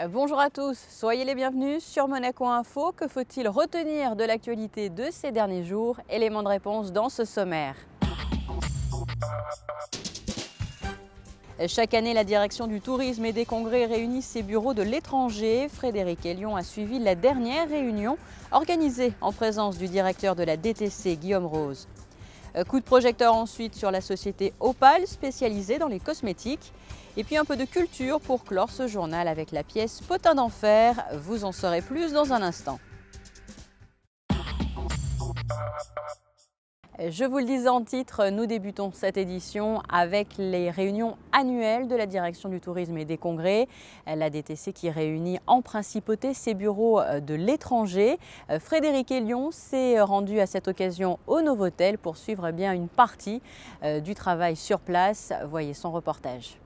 Bonjour à tous, soyez les bienvenus sur Monaco Info. Que faut-il retenir de l'actualité de ces derniers jours? Éléments de réponse dans ce sommaire. Chaque année, la direction du tourisme et des congrès réunit ses bureaux de l'étranger. Frédéric Hélion a suivi la dernière réunion organisée en présence du directeur de la DTC, Guillaume Rose. Coup de projecteur ensuite sur la société Opal, spécialisée dans les cosmétiques. Et puis un peu de culture pour clore ce journal avec la pièce Potin d'enfer. Vous en saurez plus dans un instant. Je vous le disais en titre, nous débutons cette édition avec les réunions annuelles de la direction du tourisme et des congrès. La DTC qui réunit en principauté ses bureaux de l'étranger. Frédéric Hélion s'est rendu à cette occasion au Novotel pour suivre bien une partie du travail sur place. Voyez son reportage.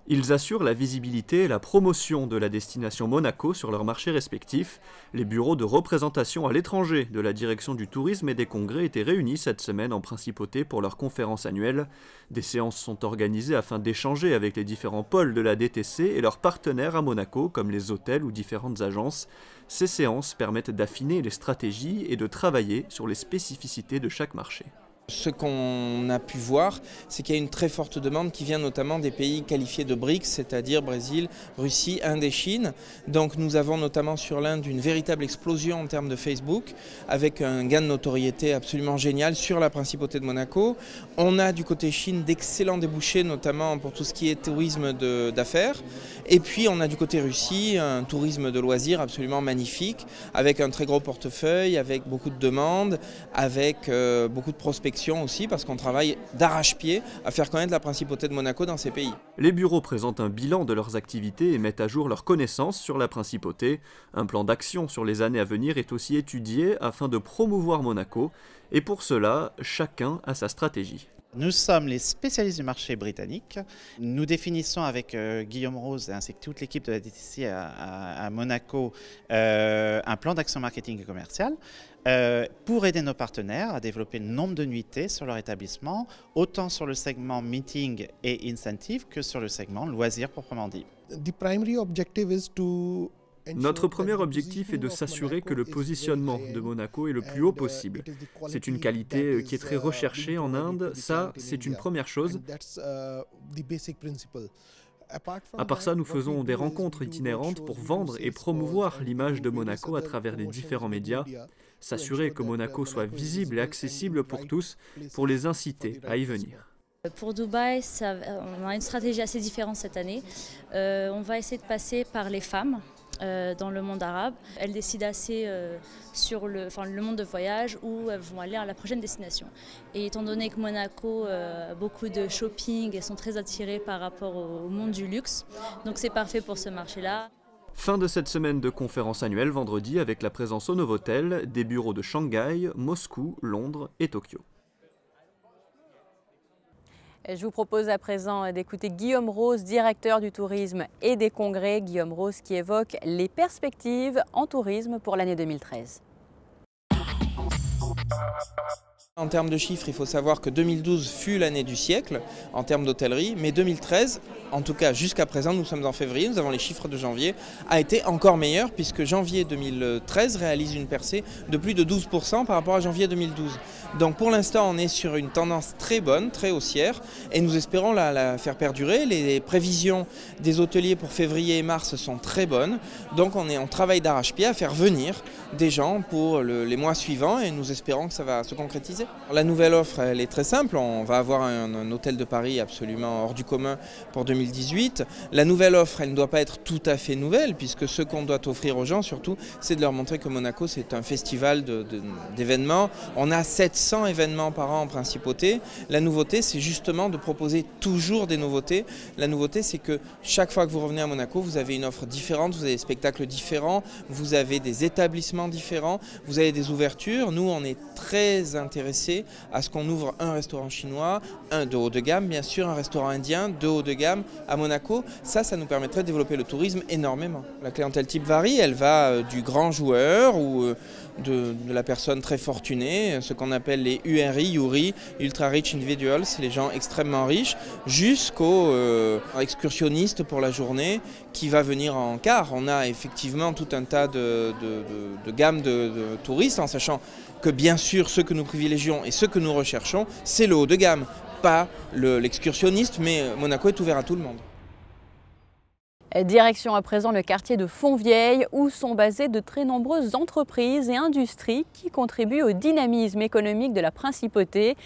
Ils assurent la visibilité et la promotion de la destination Monaco sur leurs marchés respectifs. Les bureaux de représentation à l'étranger de la direction du tourisme et des congrès étaient réunis cette semaine en principauté pour leur conférence annuelle. Des séances sont organisées afin d'échanger avec les différents pôles de la DTC et leurs partenaires à Monaco, comme les hôtels ou différentes agences. Ces séances permettent d'affiner les stratégies et de travailler sur les spécificités de chaque marché. Ce qu'on a pu voir, c'est qu'il y a une très forte demande qui vient notamment des pays qualifiés de BRICS, c'est-à-dire Brésil, Russie, Inde et Chine. Donc nous avons notamment sur l'Inde une véritable explosion en termes de Facebook, avec un gain de notoriété absolument génial sur la principauté de Monaco. On a du côté Chine d'excellents débouchés, notamment pour tout ce qui est tourisme d'affaires. Et puis on a du côté Russie un tourisme de loisirs absolument magnifique, avec un très gros portefeuille, avec beaucoup de demandes, avec beaucoup de prospection aussi, parce qu'on travaille d'arrache-pied à faire connaître la principauté de Monaco dans ces pays. Les bureaux présentent un bilan de leurs activités et mettent à jour leurs connaissances sur la principauté. Un plan d'action sur les années à venir est aussi étudié afin de promouvoir Monaco, et pour cela, chacun a sa stratégie. Nous sommes les spécialistes du marché britannique. Nous définissons avec Guillaume Rose ainsi que toute l'équipe de la DTC à Monaco un plan d'action marketing et commercial pour aider nos partenaires à développer le nombre de nuitées sur leur établissement, autant sur le segment meeting et incentive que sur le segment loisirs proprement dit. Notre premier objectif est de s'assurer que le positionnement de Monaco est le plus haut possible. C'est une qualité qui est très recherchée en Inde, ça c'est une première chose. À part ça, nous faisons des rencontres itinérantes pour vendre et promouvoir l'image de Monaco à travers les différents médias, s'assurer que Monaco soit visible et accessible pour tous, pour les inciter à y venir. Pour Dubaï, on a une stratégie assez différente cette année. On va essayer de passer par les femmes dans le monde arabe. Elles décident assez sur le monde de voyage où elles vont aller à la prochaine destination. Et étant donné que Monaco a beaucoup de shopping et sont très attirées par rapport au monde du luxe, donc c'est parfait pour ce marché-là. Fin de cette semaine de conférence annuelle vendredi avec la présence au Novotel des bureaux de Shanghai, Moscou, Londres et Tokyo. Je vous propose à présent d'écouter Guillaume Rose, directeur du tourisme et des congrès. Guillaume Rose qui évoque les perspectives en tourisme pour l'année 2013. En termes de chiffres, il faut savoir que 2012 fut l'année du siècle en termes d'hôtellerie, mais 2013, en tout cas jusqu'à présent, nous sommes en février, nous avons les chiffres de janvier, a été encore meilleur puisque janvier 2013 réalise une percée de plus de 12% par rapport à janvier 2012. Donc pour l'instant, on est sur une tendance très bonne, très haussière, et nous espérons la faire perdurer. Les prévisions des hôteliers pour février et mars sont très bonnes, donc on travaille d'arrache-pied à faire venir des gens pour les mois suivants et nous espérons que ça va se concrétiser. La nouvelle offre, elle est très simple. On va avoir un hôtel de Paris absolument hors du commun pour 2018. La nouvelle offre, elle ne doit pas être tout à fait nouvelle puisque ce qu'on doit offrir aux gens surtout, c'est de leur montrer que Monaco, c'est un festival d'événements. On a 700 événements par an en principauté. La nouveauté, c'est justement de proposer toujours des nouveautés. La nouveauté, c'est que chaque fois que vous revenez à Monaco, vous avez une offre différente, vous avez des spectacles différents, vous avez des établissements différents, vous avez des ouvertures. Nous, on est très intéressés à ce qu'on ouvre un restaurant chinois, un de haut de gamme, bien sûr, un restaurant indien de haut de gamme à Monaco. Ça nous permettrait de développer le tourisme énormément. La clientèle type varie, elle va du grand joueur ou de la personne très fortunée, ce qu'on appelle les URI, Ultra Rich Individuals, les gens extrêmement riches, jusqu'aux excursionnistes pour la journée qui va venir en car. On a effectivement tout un tas de gammes de touristes, en sachant que bien sûr ceux que nous privilégions et ceux que nous recherchons, c'est le haut de gamme, pas l'excursionniste, mais Monaco est ouvert à tout le monde. Direction à présent le quartier de Fontvieille où sont basées de très nombreuses entreprises et industries qui contribuent au dynamisme économique de la principauté.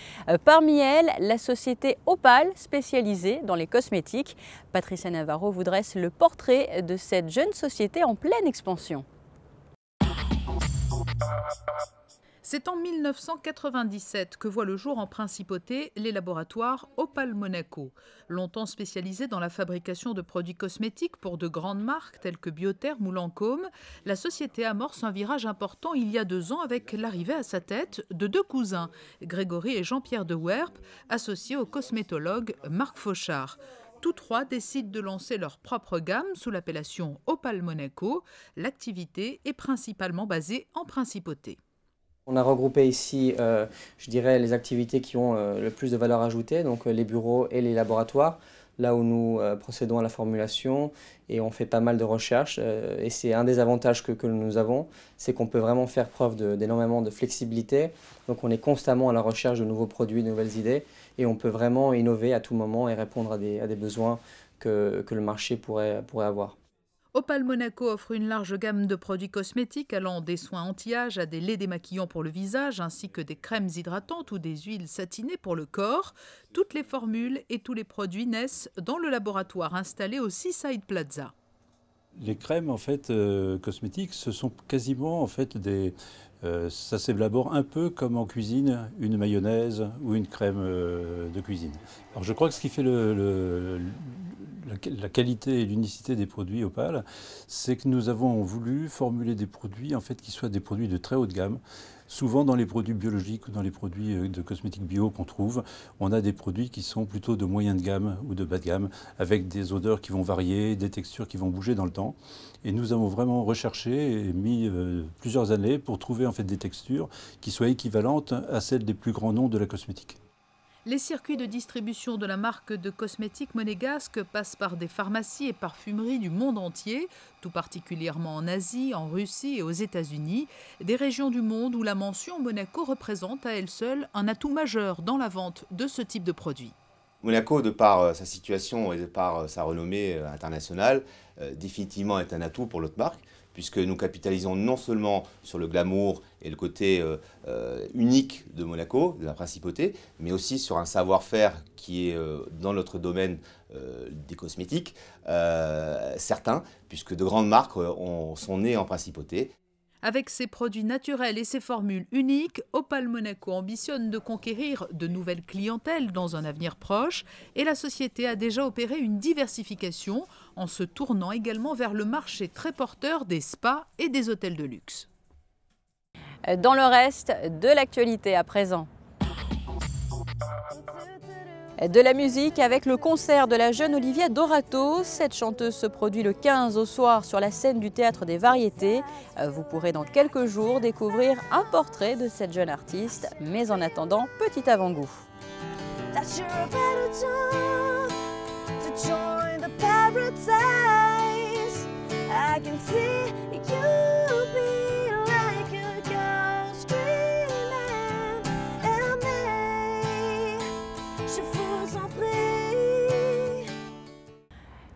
Parmi elles, la société Opal, spécialisée dans les cosmétiques. Patricia Navarro vous dresse le portrait de cette jeune société en pleine expansion. C'est en 1997 que voit le jour en principauté les laboratoires Opal Monaco. Longtemps spécialisés dans la fabrication de produits cosmétiques pour de grandes marques telles que Biotherm ou Lancôme, la société amorce un virage important il y a 2 ans avec l'arrivée à sa tête de 2 cousins, Grégory et Jean-Pierre de Werp, associés au cosmétologue Marc Fauchard. Tous 3 décident de lancer leur propre gamme sous l'appellation Opal Monaco. L'activité est principalement basée en principauté. On a regroupé ici, je dirais, les activités qui ont le plus de valeur ajoutée, donc les bureaux et les laboratoires, là où nous procédons à la formulation et on fait pas mal de recherches. Et c'est un des avantages que nous avons, c'est qu'on peut vraiment faire preuve d'énormément de flexibilité. Donc on est constamment à la recherche de nouveaux produits, de nouvelles idées, et on peut vraiment innover à tout moment et répondre à des besoins que le marché pourrait avoir. Opal Monaco offre une large gamme de produits cosmétiques allant des soins anti-âge à des laits démaquillants pour le visage ainsi que des crèmes hydratantes ou des huiles satinées pour le corps. Toutes les formules et tous les produits naissent dans le laboratoire installé au Seaside Plaza. Les crèmes en fait cosmétiques, ce sont quasiment en fait ça s'élabore un peu comme en cuisine, une mayonnaise ou une crème de cuisine. Alors je crois que ce qui fait la qualité et l'unicité des produits Opal, c'est que nous avons voulu formuler des produits en fait qui soient des produits de très haute gamme. Souvent dans les produits biologiques ou dans les produits de cosmétiques bio qu'on trouve, on a des produits qui sont plutôt de moyenne de gamme ou de bas de gamme, avec des odeurs qui vont varier, des textures qui vont bouger dans le temps. Et nous avons vraiment recherché et mis plusieurs années pour trouver en fait des textures qui soient équivalentes à celles des plus grands noms de la cosmétique. Les circuits de distribution de la marque de cosmétiques monégasque passent par des pharmacies et parfumeries du monde entier, tout particulièrement en Asie, en Russie et aux États-Unis, des régions du monde où la mention Monaco représente à elle seule un atout majeur dans la vente de ce type de produits. Monaco, de par sa situation et de par sa renommée internationale, définitivement est un atout pour notre marque, puisque nous capitalisons non seulement sur le glamour et le côté unique de Monaco, de la principauté, mais aussi sur un savoir-faire qui est dans notre domaine des cosmétiques, certain, puisque de grandes marques sont nées en principauté. Avec ses produits naturels et ses formules uniques, Opal Monaco ambitionne de conquérir de nouvelles clientèles dans un avenir proche et la société a déjà opéré une diversification en se tournant également vers le marché très porteur des spas et des hôtels de luxe. Dans le reste de l'actualité à présent. De la musique avec le concert de la jeune Olivia Dorato. Cette chanteuse se produit le 15 au soir sur la scène du Théâtre des Variétés. Vous pourrez dans quelques jours découvrir un portrait de cette jeune artiste. Mais en attendant, petit avant-goût.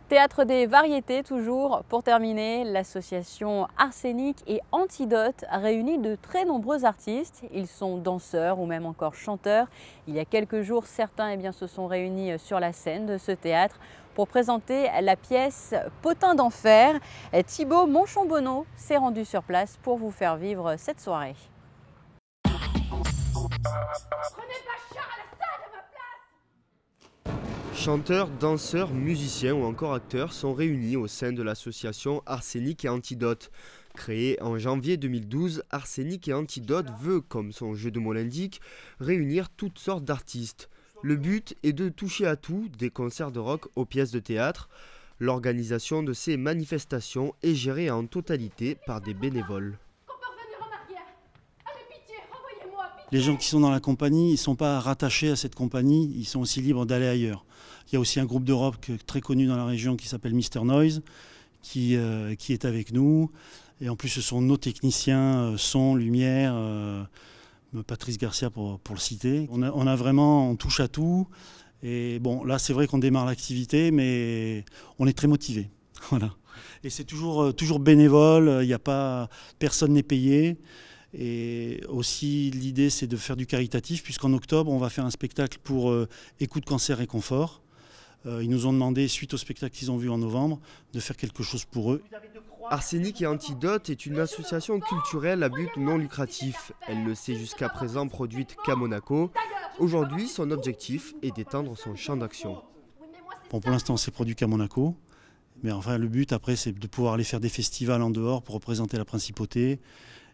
Théâtre des Variétés toujours. Pour terminer, l'association Arsenic et Antidote réunit de très nombreux artistes. Ils sont danseurs ou même encore chanteurs. Il y a quelques jours, certains se sont réunis sur la scène de ce théâtre pour présenter la pièce Potin d'enfer. Thibaut Monchon-Bonneau s'est rendu sur place pour vous faire vivre cette soirée. Chanteurs, danseurs, musiciens ou encore acteurs sont réunis au sein de l'association Arsenic et Antidote. Créée en janvier 2012, Arsenic et Antidote veut, comme son jeu de mots l'indique, réunir toutes sortes d'artistes. Le but est de toucher à tout, des concerts de rock aux pièces de théâtre. L'organisation de ces manifestations est gérée en totalité par des bénévoles. Les gens qui sont dans la compagnie, ils ne sont pas rattachés à cette compagnie, ils sont aussi libres d'aller ailleurs. Il y a aussi un groupe de rock très connu dans la région qui s'appelle Mr Noise, qui est avec nous. Et en plus, ce sont nos techniciens son, lumière, Patrice Garcia pour le citer. On touche à tout. Et bon, là, c'est vrai qu'on démarre l'activité, mais on est très motivés. Voilà. Et c'est toujours bénévole, il n'y a pas, personne n'est payé. Et aussi, l'idée, c'est de faire du caritatif, puisqu'en octobre, on va faire un spectacle pour Écoute Cancer et Confort. Ils nous ont demandé, suite au spectacle qu'ils ont vu en novembre, de faire quelque chose pour eux. Arsenic et Antidote est une association culturelle à but non lucratif. Elle ne s'est jusqu'à présent produite qu'à Monaco. Aujourd'hui, son objectif est d'étendre son champ d'action. Bon, pour l'instant, on s'est produit qu'à Monaco. Mais enfin, le but, après, c'est de pouvoir aller faire des festivals en dehors pour représenter la principauté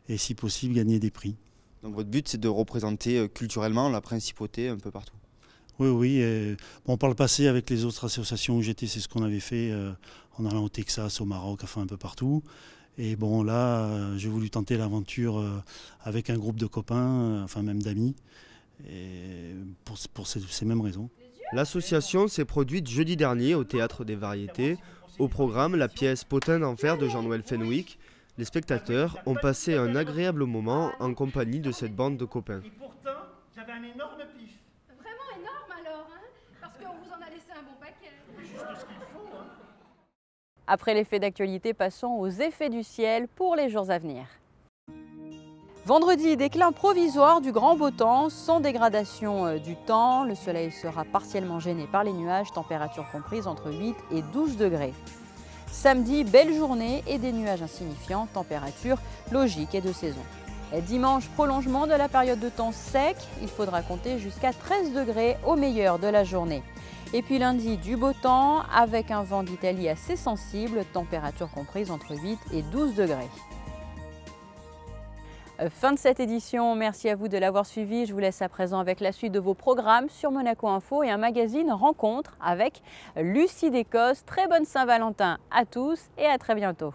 et, si possible, gagner des prix. Donc votre but, c'est de représenter culturellement la principauté un peu partout? Oui. Bon, par le passé, avec les autres associations où j'étais, c'est ce qu'on avait fait en allant au Texas, au Maroc, enfin un peu partout. Et bon, là, j'ai voulu tenter l'aventure avec un groupe de copains, enfin même d'amis, et pour ces mêmes raisons. L'association s'est produite jeudi dernier au Théâtre des Variétés. Au programme, la pièce Potin d'enfer de Jean-Noël Fenwick. Les spectateurs ont passé un agréable moment en compagnie de cette bande de copains. Et pourtant, j'avais un énorme pif. Vraiment énorme alors, hein? Parce qu'on vous en a laissé un bon paquet. Juste ce qu'il faut, hein. Après les faits d'actualité, passons aux effets du ciel pour les jours à venir. Vendredi, déclin provisoire du grand beau temps, sans dégradation du temps. Le soleil sera partiellement gêné par les nuages, température comprise entre 8 et 12 degrés. Samedi, belle journée et des nuages insignifiants, température logique et de saison. Dimanche, prolongement de la période de temps sec, il faudra compter jusqu'à 13 degrés au meilleur de la journée. Et puis lundi, du beau temps avec un vent d'Italie assez sensible, température comprise entre 8 et 12 degrés. Fin de cette édition, merci à vous de l'avoir suivi. Je vous laisse à présent avec la suite de vos programmes sur Monaco Info et un magazine rencontre avec Lucie d'Écosse. Très bonne Saint-Valentin à tous et à très bientôt.